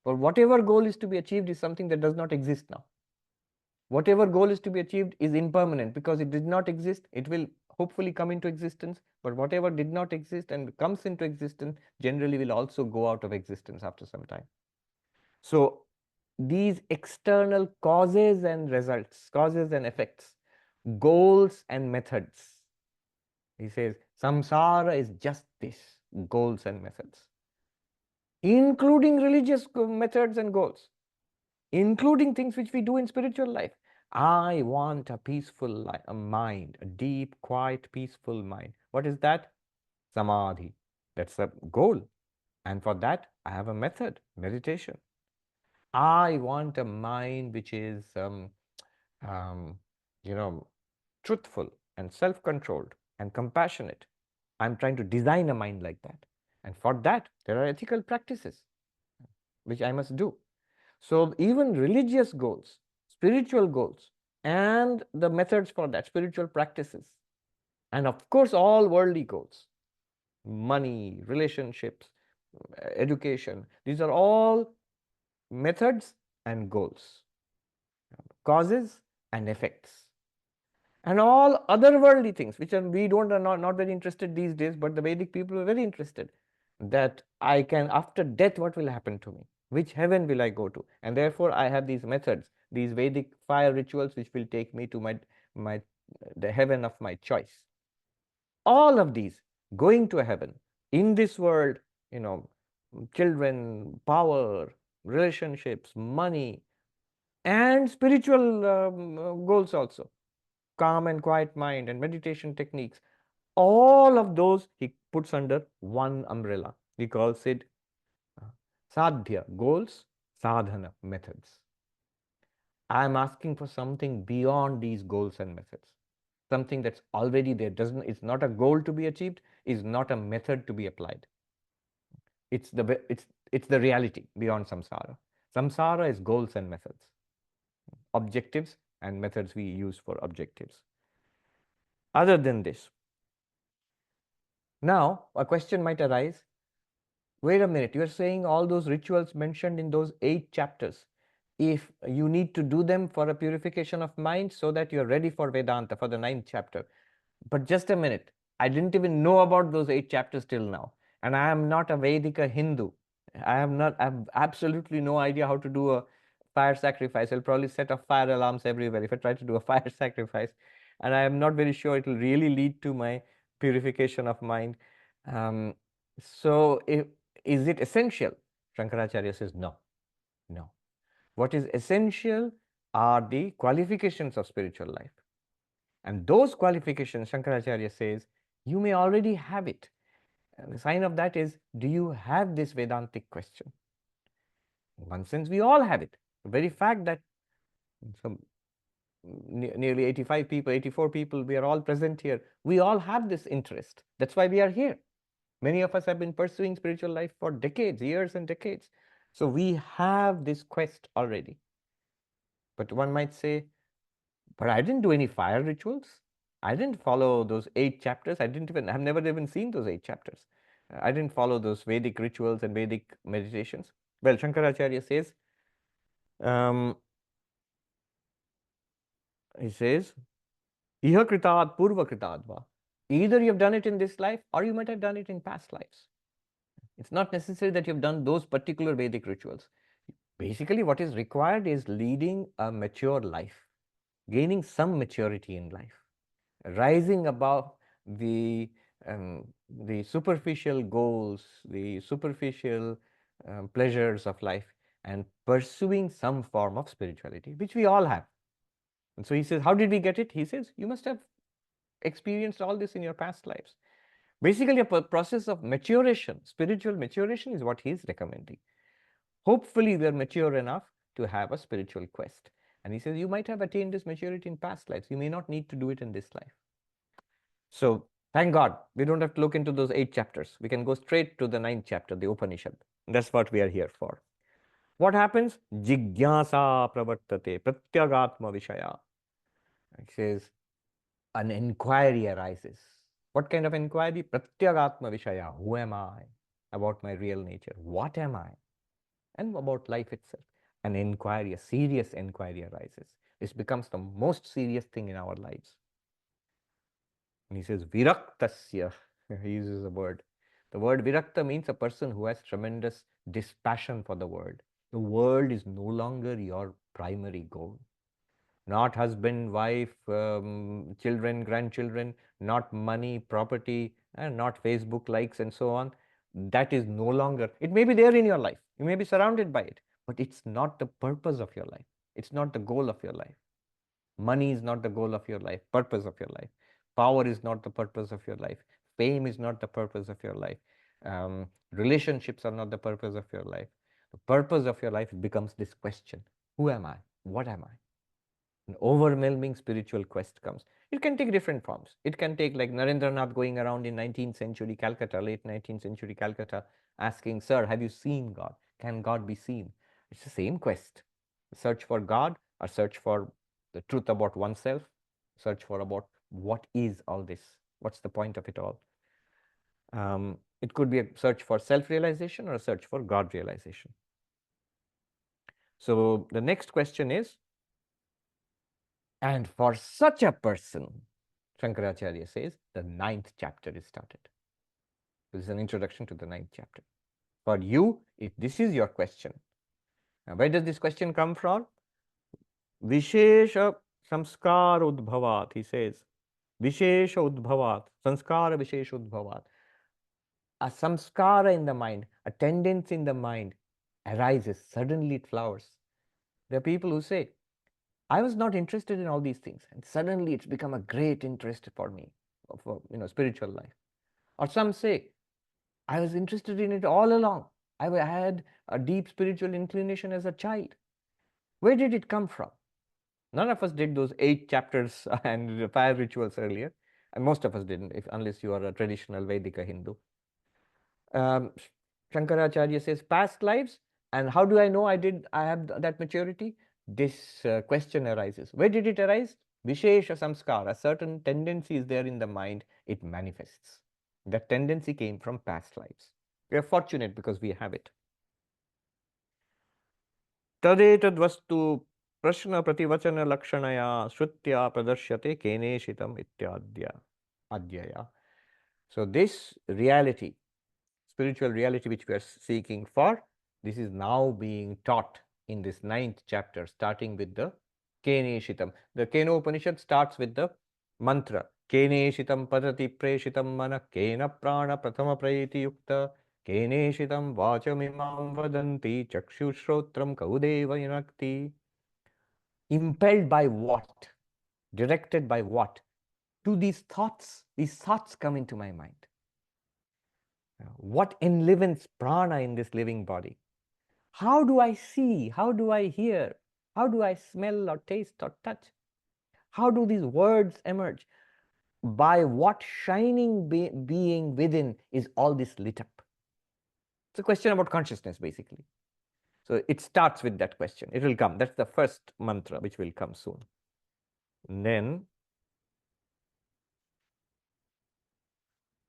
or whatever goal is to be achieved is something that does not exist now. Whatever goal is to be achieved is impermanent because it did not exist. It will hopefully come into existence, but whatever did not exist and comes into existence generally will also go out of existence after some time. So these external causes and results, causes and effects, goals and methods. He says, samsara is just this, goals and methods, including religious methods and goals, including things which we do in spiritual life. I want a peaceful mind, a deep, quiet, peaceful mind. What is that? Samadhi. That's a goal. And for that, I have a method, meditation. I want a mind which is, truthful and self-controlled and compassionate. I'm trying to design a mind like that. And for that, there are ethical practices which I must do. So even religious goals, spiritual goals, and the methods for that, spiritual practices, and of course all worldly goals, money, relationships, education, these are all methods and goals, causes and effects. And all other worldly things, which we are not very interested these days, but the Vedic people are very interested, that I can, after death, what will happen to me? Which heaven will I go to? And therefore, I have these methods, these Vedic fire rituals, which will take me to the heaven of my choice. All of these, going to a heaven, in this world, children, power, relationships, money, and spiritual goals also, calm and quiet mind and meditation techniques, all of those he puts under one umbrella. He calls it sadhya, goals, sadhana, methods. I am asking for something beyond these goals and methods, something that's already there. It's not a goal to be achieved, is not a method to be applied. It's the reality beyond samsara. Samsara is goals and methods, objectives and methods we use for objectives. Other than this, now a question might arise. Wait a minute, you're saying all those rituals mentioned in those 8 chapters, if you need to do them for a purification of mind so that you're ready for Vedanta, for the 9th chapter. But just a minute, I didn't even know about those 8 chapters till now. And I am not a Vedic Hindu. I have absolutely no idea how to do a fire sacrifice. I'll probably set off fire alarms everywhere if I try to do a fire sacrifice. And I am not very sure it will really lead to my purification of mind. So is it essential? Shankaracharya says no, no. What is essential are the qualifications of spiritual life. And those qualifications, Shankaracharya says, you may already have it. And the sign of that is, do you have this Vedantic question? In one sense, we all have it. The very fact that nearly 85 people, 84 people, we are all present here. We all have this interest. That's why we are here. Many of us have been pursuing spiritual life for decades, years and decades. So we have this quest already. But one might say, but I didn't do any fire rituals. I didn't follow those 8 chapters. I've never even seen those 8 chapters. I didn't follow those Vedic rituals and Vedic meditations. Well, Shankaracharya says, he says, Iha kritad purva kritadva. Either you have done it in this life or you might have done it in past lives. It's not necessary that you have done those particular Vedic rituals. Basically, what is required is leading a mature life, gaining some maturity in life, rising above the superficial goals, the superficial pleasures of life, and pursuing some form of spirituality, which we all have. And so he says, how did we get it? He says, you must have experienced all this in your past lives. Basically, a process of maturation, spiritual maturation is what he is recommending. Hopefully, we are mature enough to have a spiritual quest. And he says, you might have attained this maturity in past lives. You may not need to do it in this life. So thank God, we don't have to look into those 8 chapters. We can go straight to the 9th chapter, the Upanishad. That's what we are here for. What happens? Jigyasa pravartate pratyagatma vishaya. It says, an inquiry arises. What kind of inquiry? Pratyagatma vishaya. Who am I? About my real nature. What am I? And about life itself. An inquiry, a serious inquiry arises. This becomes the most serious thing in our lives. And he says, viraktasya. He uses a word. The word virakta means a person who has tremendous dispassion for the world. The world is no longer your primary goal. Not husband, wife, children, grandchildren, not money, property, and not Facebook likes and so on. That is no longer, it may be there in your life. You may be surrounded by it, but it's not the purpose of your life. It's not the goal of your life. Money is not the goal of your life, purpose of your life. Power is not the purpose of your life. Fame is not the purpose of your life. Relationships are not the purpose of your life. The purpose of your life becomes this question: who am I? What am I? An overwhelming spiritual quest comes. It can take different forms. It can take like Narendranath going around in 19th century Calcutta, late 19th century Calcutta, asking, sir, have you seen God? Can God be seen? It's the same quest. Search for God or search for the truth about oneself, search for about what is all this? What's the point of it all? It could be a search for self-realization or a search for God realization. So the next question is, and for such a person, Shankaracharya says, the 9th chapter is started. This is an introduction to the 9th chapter. For you, if this is your question, now where does this question come from? Vishesha samskara udbhavat, he says. Vishesha udbhavat, sanskara vishesha udbhavat. A samskara in the mind, a tendency in the mind arises, suddenly it flowers. There are people who say, I was not interested in all these things, and suddenly it's become a great interest for me, for spiritual life. Or some say, I was interested in it all along. I had a deep spiritual inclination as a child. Where did it come from? None of us did those 8 chapters and fire rituals earlier, and most of us didn't, unless you are a traditional Vedic Hindu. Shankaracharya says past lives. And how do I know I have that maturity? This question arises. Where did it arise? Vishesha samskara, a certain tendency is there in the mind, it manifests. That tendency came from past lives. We are fortunate because we have it. Tadetad vastu prashna prativachana lakshanaya shrutya pradarsyate keneshitam adyaya. So this reality, spiritual reality which we are seeking for, this is now being taught in this 9th chapter, starting with the Keneshitam. The Kena Upanishad starts with the mantra Keneshitam padati preshitam mana kena prana prathama prayiti yukta Keneshitam vachamimam vadanti chakshushrotram kaudeva yanakti. Impelled by what? Directed by what? To these thoughts. These thoughts come into my mind. What enlivens prana in this living body? How do I see? How do I hear? How do I smell or taste or touch? How do these words emerge? By what shining being within is all this lit up? It's a question about consciousness, basically. So it starts with that question. It will come. That's the first mantra, which will come soon. And then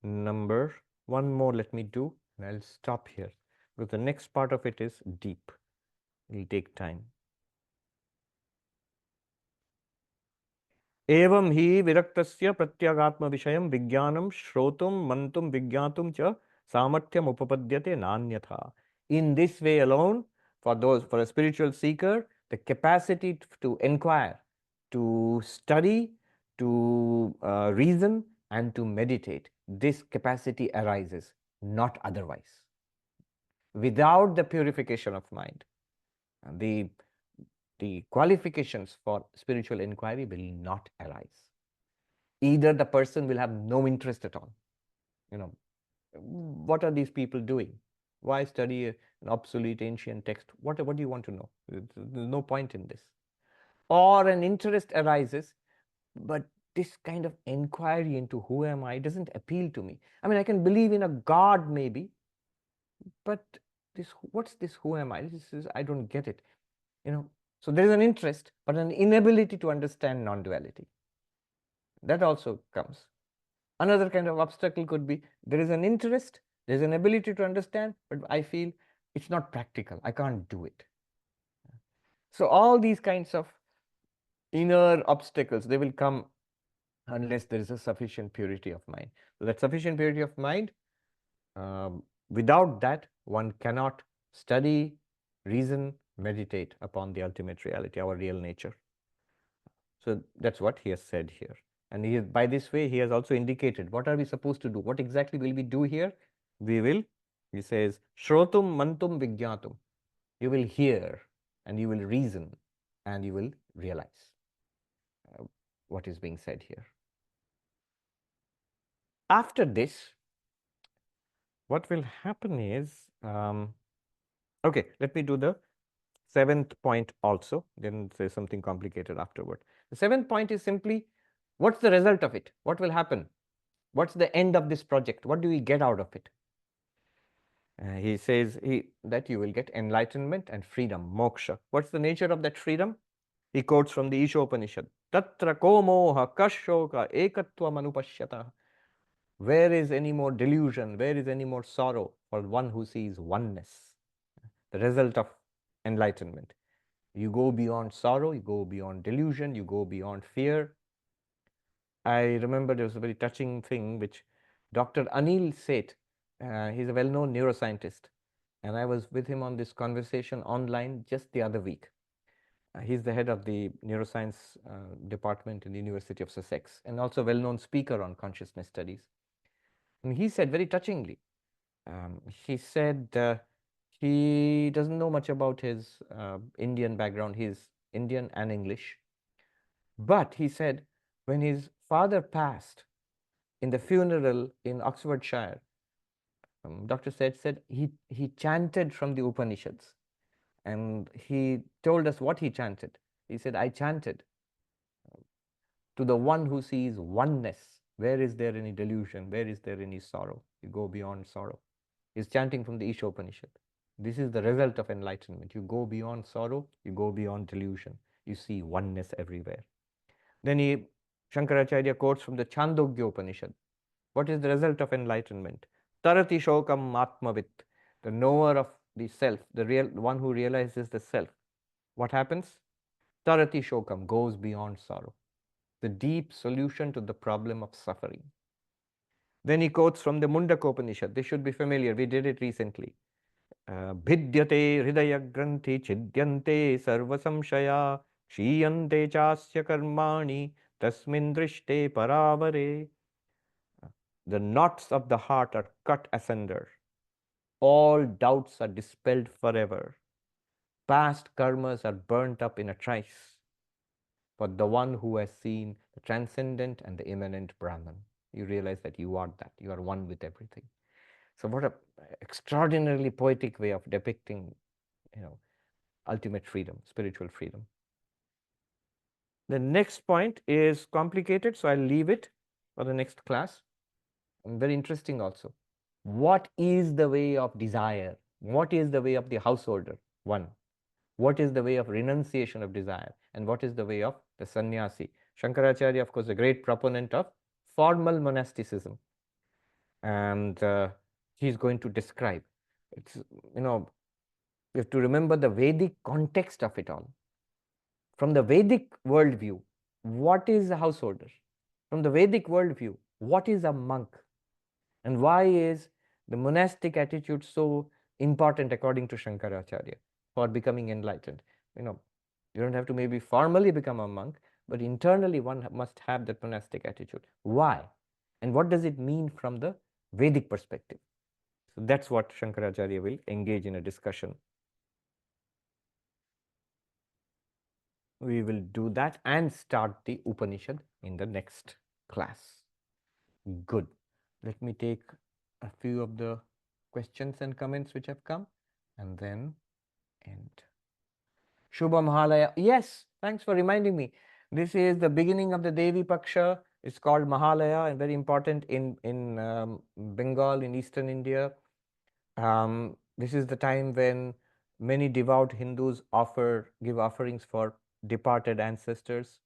number one more let me do, and I'll stop here because the next part of it is deep. It will take time. एवं हि विरक्तस्य प्रत्यागात्म विषयं विज्ञानं श्रोतुं मंतुं विज्ञातुं च सामर्थ्यम उपपद्यते नान्यथा. In this way alone, for a spiritual seeker, the capacity to inquire, to study, to reason, and to meditate, this capacity arises, not otherwise. Without the purification of mind, the qualifications for spiritual inquiry will not arise. Either the person will have no interest at all. What are these people doing? Why study an obsolete ancient text? What do you want to know? There's no point in this. Or an interest arises, but this kind of inquiry into who am I doesn't appeal to me. I mean, I can believe in a God maybe, but what's this who am I? I don't get it. So there is an interest, but an inability to understand non-duality. That also comes. Another kind of obstacle could be there is an interest, there is an ability to understand, but I feel it's not practical. I can't do it. So all these kinds of inner obstacles, they will come unless there is a sufficient purity of mind. So that sufficient purity of mind, without that, one cannot study, reason, meditate upon the ultimate reality, our real nature. So that's what he has said here. And by this way, he has also indicated what are we supposed to do? What exactly will we do here? He says, Shrotum mantum vijñātum. You will hear and you will reason and you will realize what is being said here. After this, what will happen is, okay, let me do the 7th point also, then say something complicated afterward. The 7th point is simply, what's the result of it? What will happen? What's the end of this project? What do we get out of it? He says that you will get enlightenment and freedom, moksha. What's the nature of that freedom? He quotes from the Isha Upanishad, Tatra ko moha kashoka ekatvam anupashyata. Where is any more delusion? Where is any more sorrow for one who sees oneness? The result of enlightenment. You go beyond sorrow, you go beyond delusion, you go beyond fear. I remember there was a very touching thing which Dr. Anil Seth, he's a well-known neuroscientist, and I was with him on this conversation online just the other week. He's the head of the neuroscience department in the University of Sussex, and also a well-known speaker on consciousness studies. And he said very touchingly, he said he doesn't know much about his Indian background. He's Indian and English. But he said when his father passed in the funeral in Oxfordshire, Dr. Seth said he chanted from the Upanishads. And he told us what he chanted. He said, I chanted to the one who sees oneness. Where is there any delusion? Where is there any sorrow? You go beyond sorrow. He's chanting from the Isha Upanishad. This is the result of enlightenment. You go beyond sorrow, you go beyond delusion. You see oneness everywhere. Then Shankaracharya quotes from the Chandogya Upanishad. What is the result of enlightenment? Tarati shokam atmavit, the knower of the self, the real one who realizes the self. What happens? Tarati shokam, goes beyond sorrow, the deep solution to the problem of suffering. Then he quotes from the Mundaka Upanishad. They should be familiar. We did it recently. Bhidyate hridaya granthi chidyante sarva samshaya kshiyante chasya karmani tasmin drishte paravare. The knots of the heart are cut asunder. All doubts are dispelled forever. Past karmas are burnt up in a trice. For the one who has seen the transcendent and the immanent Brahman, you realize that you are that. You are one with everything. So what a extraordinarily poetic way of depicting, ultimate freedom, spiritual freedom. The next point is complicated, so I'll leave it for the next class. And very interesting also. What is the way of desire? What is the way of the householder? One. What is the way of renunciation of desire? And what is the way of the sannyasi? Shankaracharya, of course, a great proponent of formal monasticism. And he's going to describe. It's, you have to remember the Vedic context of it all. From the Vedic worldview, what is a householder? From the Vedic worldview, what is a monk? And why is the monastic attitude so important according to Shankaracharya for becoming enlightened? You don't have to maybe formally become a monk, but internally one must have that monastic attitude. Why? And what does it mean from the Vedic perspective? So that's what Shankaracharya will engage in a discussion. We will do that and start the Upanishad in the next class. Good. Let me take a few of the questions and comments which have come and then end. Shubha Mahalaya. Yes, thanks for reminding me. This is the beginning of the Devi Paksha. It's called Mahalaya and very important in Bengal, in eastern India. This is the time when many devout Hindus give offerings for departed ancestors,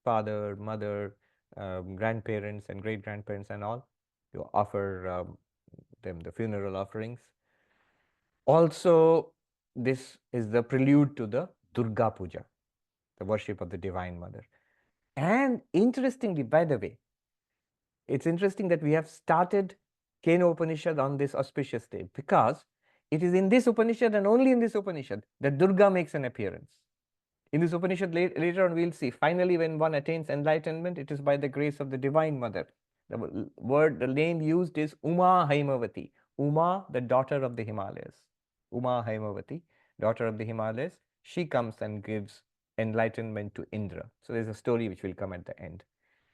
father, mother, grandparents and great-grandparents and all. You offer them the funeral offerings. Also, this is the prelude to the Durga Puja, the worship of the Divine Mother. And interestingly, by the way, it's interesting that we have started Kena Upanishad on this auspicious day, because it is in this Upanishad and only in this Upanishad that Durga makes an appearance. In this Upanishad later on we'll see, finally when one attains enlightenment, it is by the grace of the Divine Mother. The name used is Uma Haimavati. Uma, the daughter of the Himalayas. Uma Haimavati, daughter of the Himalayas. She comes and gives enlightenment to Indra. So there's a story which will come at the end.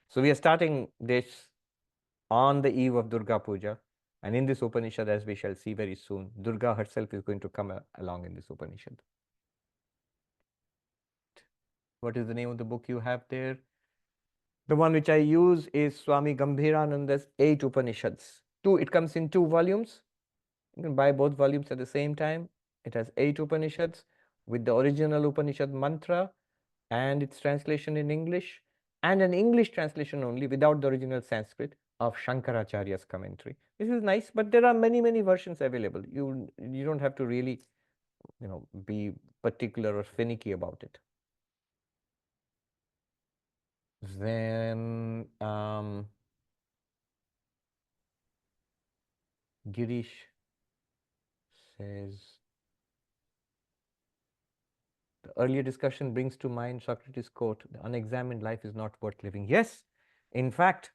So we are starting this on the eve of Durga Puja. And in this Upanishad, as we shall see very soon, Durga herself is going to come along in this Upanishad. What is the name of the book you have there? The one which I use is Swami Gambhirananda's 8 Upanishads. It comes in 2 volumes. You can buy both volumes at the same time. It has 8 Upanishads with the original Upanishad mantra and its translation in English, and an English translation only without the original Sanskrit of Shankaracharya's commentary. This is nice, but there are many, many versions available. You don't have to really, be particular or finicky about it. Then Girish says, the earlier discussion brings to mind Socrates' quote, the unexamined life is not worth living. Yes, in fact,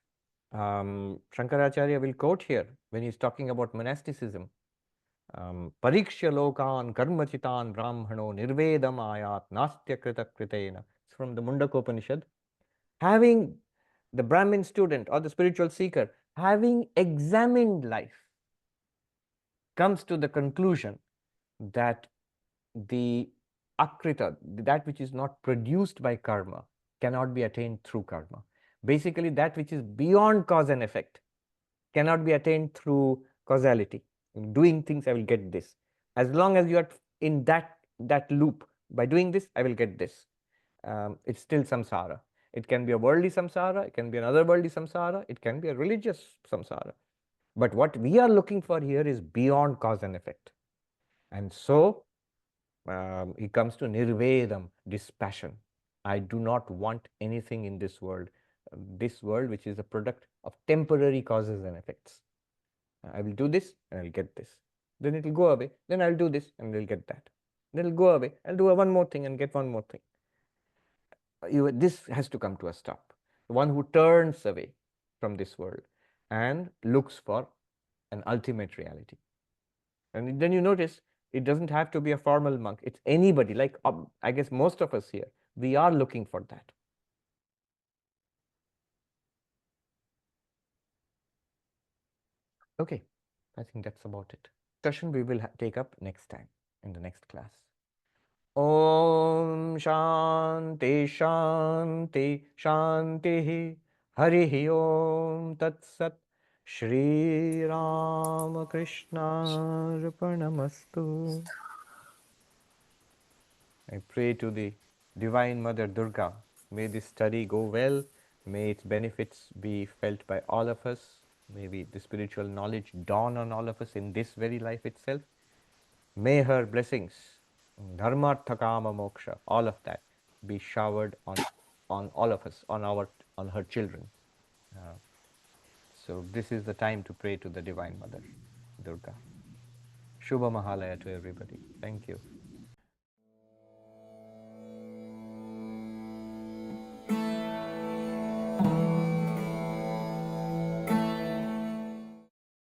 Shankaracharya will quote here when he's talking about monasticism. Parikshya lokan karmachitan brahmano nirvedam ayat nastya krita kritena. It's from the Mundaka Upanishad. Having the Brahmin student or the spiritual seeker, having examined life, comes to the conclusion that the akrita, that which is not produced by karma, cannot be attained through karma. Basically, that which is beyond cause and effect cannot be attained through causality. Doing things, I will get this. As long as you are in that loop, by doing this, I will get this. It's still samsara. It can be a worldly samsara, it can be another worldly samsara, it can be a religious samsara. But what we are looking for here is beyond cause and effect. And so he comes to nirvedam, dispassion. I do not want anything in this world which is a product of temporary causes and effects. I will do this and I'll get this. Then it will go away. Then I'll do this and I'll get that. Then it'll go away. I'll do one more thing and get one more thing. This has to come to a stop. The one who turns away from this world and looks for an ultimate reality. And then you notice it doesn't have to be a formal monk. It's anybody, like I guess most of us here, we are looking for that. Okay, I think that's about it. Discussion we will take up next time in the next class. Om Shanti Shanti Shanti Hari Om Tat Sat Shri Ram Krishna Arpanamastu. I pray to the Divine Mother Durga. May this study go well. May its benefits be felt by all of us. May the spiritual knowledge dawn on all of us in this very life itself. May her blessings, dharmartha kama moksha, all of that be showered on all of us, on her children. So this is the time to pray to the Divine Mother Durga. Shubha Mahalaya to everybody. Thank you.